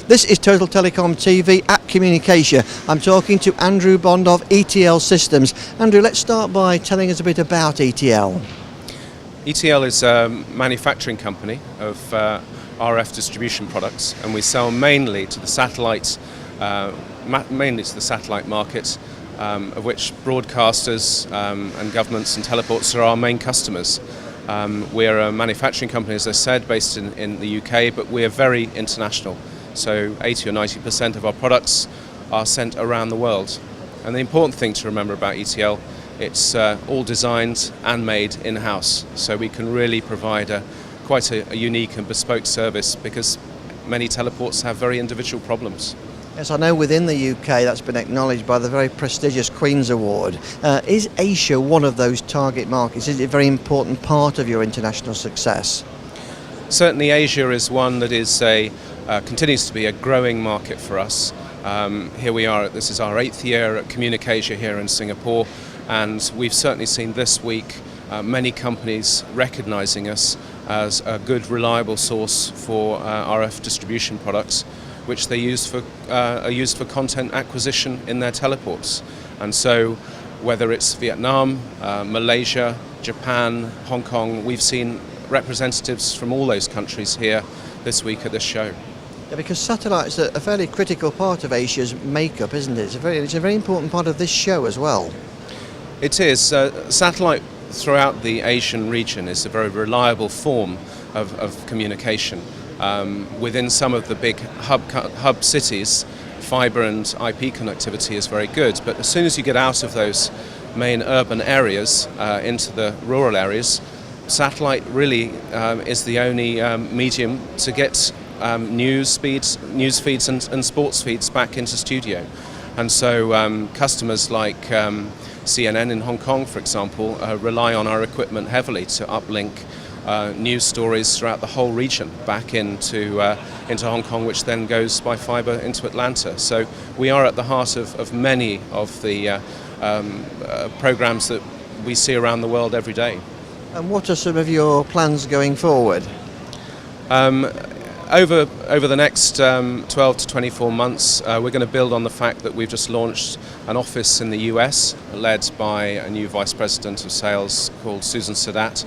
This is Total Telecom TV at CommunicAsia. I'm talking to Andrew Bond of ETL Systems. Andrew, let's start by telling us a bit about ETL. ETL is a manufacturing company of RF distribution products, and we sell mainly to the satellite, market, of which broadcasters and governments and teleports are our main customers. We're a manufacturing company, as I said, based in the UK, but we're very international. So 80 or 90% of our products are sent around the world. And the important thing to remember about ETL, it's all designed and made in-house. So we can really provide quite a unique and bespoke service, because many teleports have very individual problems. Yes, I know within the UK that's been acknowledged by the very prestigious Queen's Award. Is Asia one of those target markets? Is it a very important part of your international success? Certainly Asia is one that is continues to be a growing market for us. Here we are, this is our 8th year at CommunicAsia here in Singapore, and we've certainly seen this week many companies recognizing us as a good, reliable source for RF distribution products, which are used for content acquisition in their teleports. And so whether it's Vietnam, Malaysia, Japan, Hong Kong, we've seen representatives from all those countries here this week at this show. Yeah, because satellites are a fairly critical part of Asia's makeup, isn't it? It's a very important part of this show as well. It is. Satellite throughout the Asian region is a very reliable form of communication. Within some of the big hub cities, fibre and IP connectivity is very good, but as soon as you get out of those main urban areas into the rural areas, satellite really is the only medium to get news feeds and sports feeds back into studio. And so customers like CNN in Hong Kong, for example, rely on our equipment heavily to uplink news stories throughout the whole region back into Hong Kong, which then goes by fibre into Atlanta. So we are at the heart of many of the programs that we see around the world every day. And what are some of your plans going forward? Over the next 12 to 24 months, we're going to build on the fact that we've just launched an office in the US, led by a new Vice President of Sales called Susan Sadat,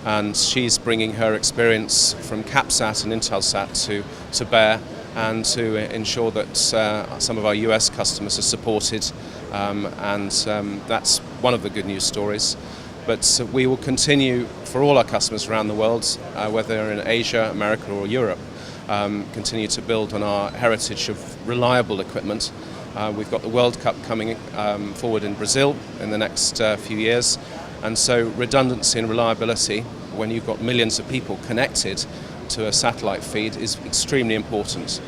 and she's bringing her experience from CapSat and Intelsat to bear, and to ensure that some of our US customers are supported, and that's one of the good news stories. But we will continue for all our customers around the world, whether in Asia, America or Europe, continue to build on our heritage of reliable equipment. We've got the World Cup coming forward in Brazil in the next few years, and so redundancy and reliability, when you've got millions of people connected to a satellite feed, is extremely important.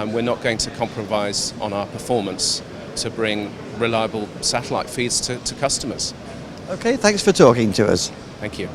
We're not going to compromise on our performance to bring reliable satellite feeds to customers. Okay, thanks for talking to us. Thank you.